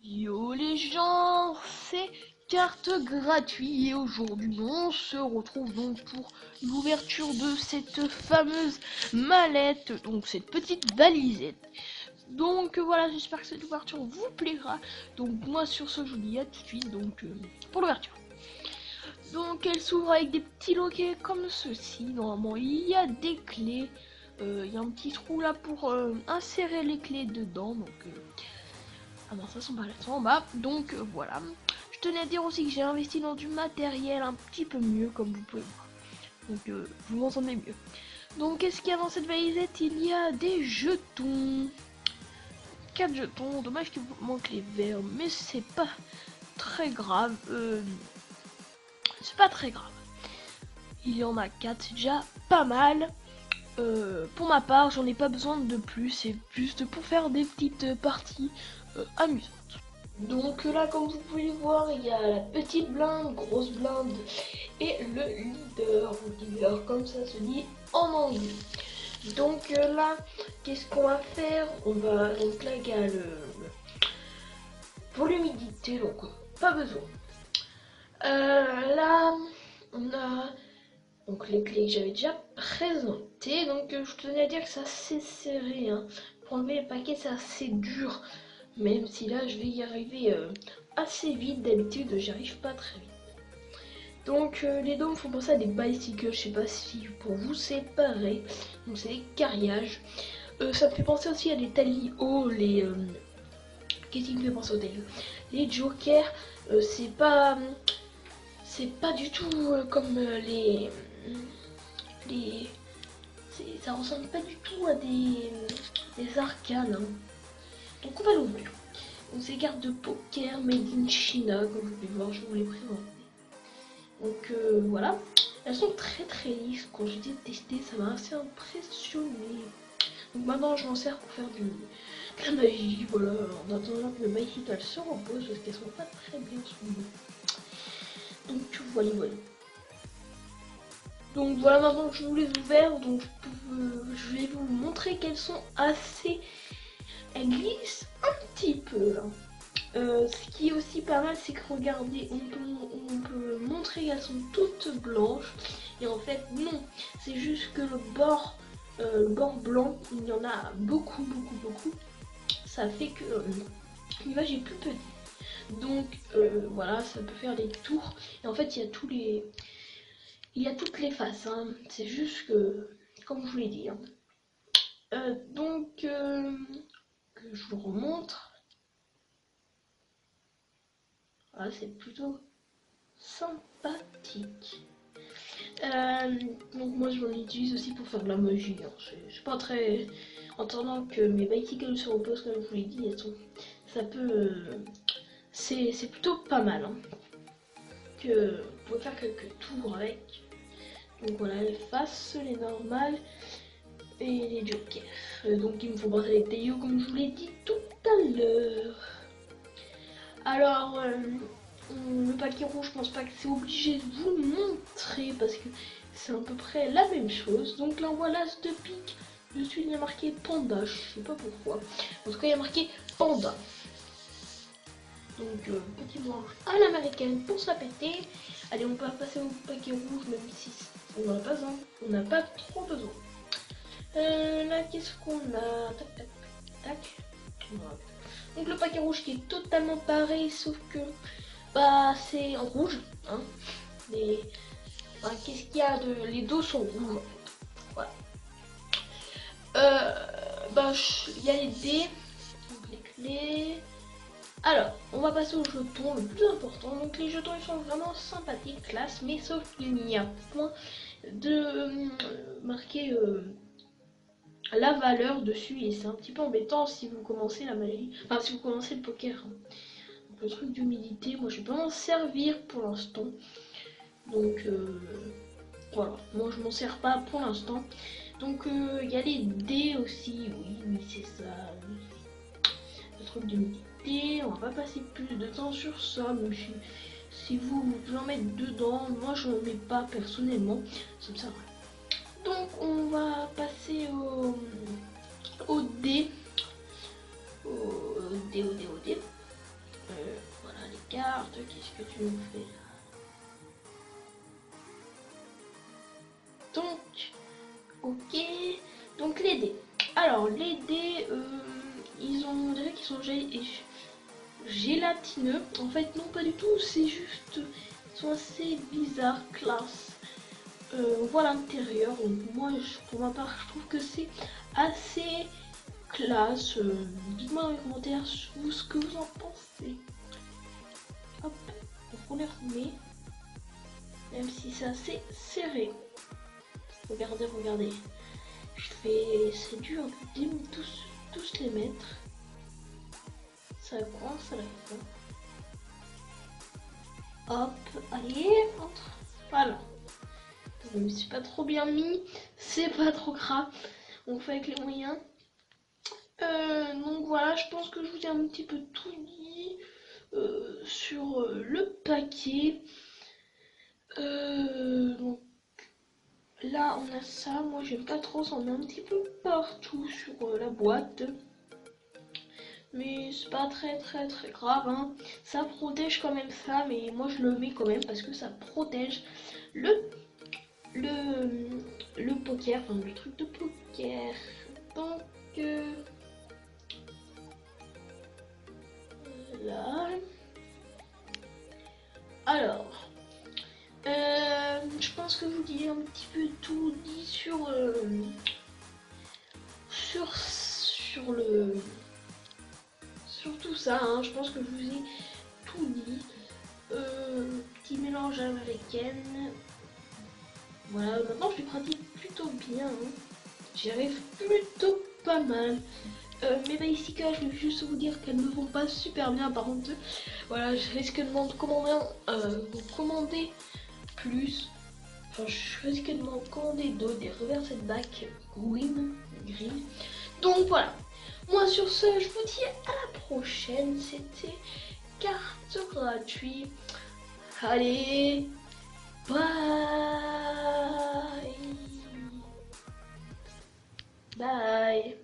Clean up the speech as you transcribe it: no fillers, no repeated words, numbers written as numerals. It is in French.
Yo les gens, c'est Carte Gratuit et aujourd'hui on se retrouve donc pour l'ouverture de cette fameuse mallette, donc cette petite valisette. Donc voilà, j'espère que cette ouverture vous plaira. Donc moi sur ce je vous dis à tout de suite donc pour l'ouverture. Donc elle s'ouvre avec des petits loquets comme ceci. Normalement il y a des clés, il y a un petit trou là pour insérer les clés dedans. Donc ah non, ça sont pas là en bas. Donc voilà. Je tenais à dire aussi que j'ai investi dans du matériel un petit peu mieux, comme vous pouvez voir. Donc vous m'entendez mieux. Donc qu'est-ce qu'il y a dans cette valisette? Il y a des jetons. 4 jetons. Dommage qu'il vous manque les verres, mais c'est pas très grave. C'est pas très grave. Il y en a 4, c'est déjà pas mal. Pour ma part, j'en ai pas besoin de plus. C'est juste pour faire des petites parties amusantes. Donc là, comme vous pouvez voir, il y a la petite blinde, grosse blinde et le leader, comme ça se dit en anglais. Donc là, qu'est-ce qu'on va faire? On va, donc là, il y a pour l'humidité, donc pas besoin. Là, on a donc les clés que j'avais déjà présentées. Donc je tenais à dire que c'est assez serré, hein. Pour enlever les paquets, c'est assez dur. Même si là je vais y arriver assez vite, d'habitude j'y arrive pas très vite. Donc les dômes font penser à des bicycles, je sais pas si pour vous c'est pareil. Donc c'est des carriages. Ça me fait penser aussi à des Talio, les... Qu'est-ce qui me fait penser aux Talio? Les jokers, c'est pas du tout comme les... Ça ressemble pas du tout à des arcanes, hein. Donc on va l'ouvrir. Donc ces cartes de poker made in China, comme vous pouvez voir, je vous les présente. Donc voilà, elles sont très lisses. Quand j'ai testé, ça m'a assez impressionné. Donc maintenant je m'en sers pour faire de la magie, voilà, en attendant que le bicycle se repose parce qu'elles sont pas très bien soumises. Donc voilà. Donc voilà, maintenant que je vous les ai ouverts, donc je vais vous montrer qu'elles sont assez... Elles glissent un petit peu là. Ce qui est aussi pas mal, c'est que regardez, on peut montrer qu'elles sont toutes blanches. Et en fait non, c'est juste que le bord blanc, il y en a beaucoup. Ça fait que l'image est plus petite. Donc voilà, ça peut faire des tours. Et en fait il y a toutes les faces, hein. C'est juste que, comme je vous l'ai dit, hein. Que je vous remontre. Voilà, c'est plutôt sympathique. Donc moi je m'en utilise aussi pour faire de la magie, hein. Je suis pas très... En attendant que mes bicycles se reposent, comme je vous l'ai dit, ça peut... c'est plutôt pas mal, hein. Que vous pouvez faire quelques tours avec. Donc voilà, les faces, les normales et les jokers. Donc il me faut penser les Théo, comme je vous l'ai dit tout à l'heure. Alors, le paquet rouge, je pense pas que c'est obligé de vous le montrer parce que c'est à peu près la même chose. Donc là on voit l'as de pique. Dessus il y a marqué panda, je sais pas pourquoi. En tout cas il y a marqué panda. Donc petit manche à l'américaine pour se la péter. Allez, on peut passer au paquet rouge même si on n'a pas besoin. On n'a pas trop besoin. Là qu'est-ce qu'on a? Tac. Voilà. Donc le paquet rouge qui est totalement pareil sauf que bah c'est en rouge, hein. Qu'est-ce qu'il y a de... Les dos sont rouges. Voilà. Il y a les dés, donc les clés. Alors, on va passer aux jetons, le plus important. Donc les jetons ils sont vraiment sympathiques, classe, mais sauf qu'il n'y a point de marqué la valeur dessus et c'est un petit peu embêtant si vous commencez la magie, enfin si vous commencez le poker. Donc, le truc d'humidité, moi je vais pas m'en servir pour l'instant. Donc voilà, moi je m'en sers pas pour l'instant. Donc il y a les dés aussi, oui c'est ça. Le truc d'humidité, on va pas passer plus de temps sur ça, même si vous voulez en mettre dedans, moi je n'en mets pas personnellement, ça me sert. Donc on va passer au dé. Au dé. Voilà les cartes, qu'est-ce que tu nous fais là? Donc, ok. Donc les dés. Alors les dés, on dirait qu'ils sont gélatineux. En fait non pas du tout, c'est juste, ils sont assez bizarres, classe. On voit l'intérieur, donc moi pour ma part je trouve que c'est assez classe. Dites-moi dans les commentaires ce que vous en pensez. Hop, donc on les remet, même si c'est assez serré. Regardez, regardez. C'est dur de tous les mettre. Ça coince à la fin. Hop, allez, entre. Voilà. Je me suis pas trop bien mis, c'est pas trop grave. On fait avec les moyens. Donc voilà, je pense que je vous ai un petit peu tout dit sur le paquet. Donc là on a ça, moi j'aime pas trop, ça en a un petit peu partout sur la boîte. Mais c'est pas très grave, hein. Ça protège quand même ça, mais moi je le mets quand même parce que ça protège le poker, enfin le truc de poker. Donc là. Alors, je pense que je vous ai un petit peu tout dit sur tout ça, hein. Je pense que je vous ai tout dit. Petit mélange américaine. Voilà, maintenant je pratique plutôt bien, hein. J'y arrive plutôt pas mal. Mes basic je vais juste vous dire qu'elles ne vont pas super bien par contre. Voilà, je risque de m'en commander plus. Enfin, je risque de m'en commander d'autres, des reversed back green. Donc voilà. Moi sur ce, je vous dis à la prochaine. C'était carte gratuite. Allez, bye. Bye.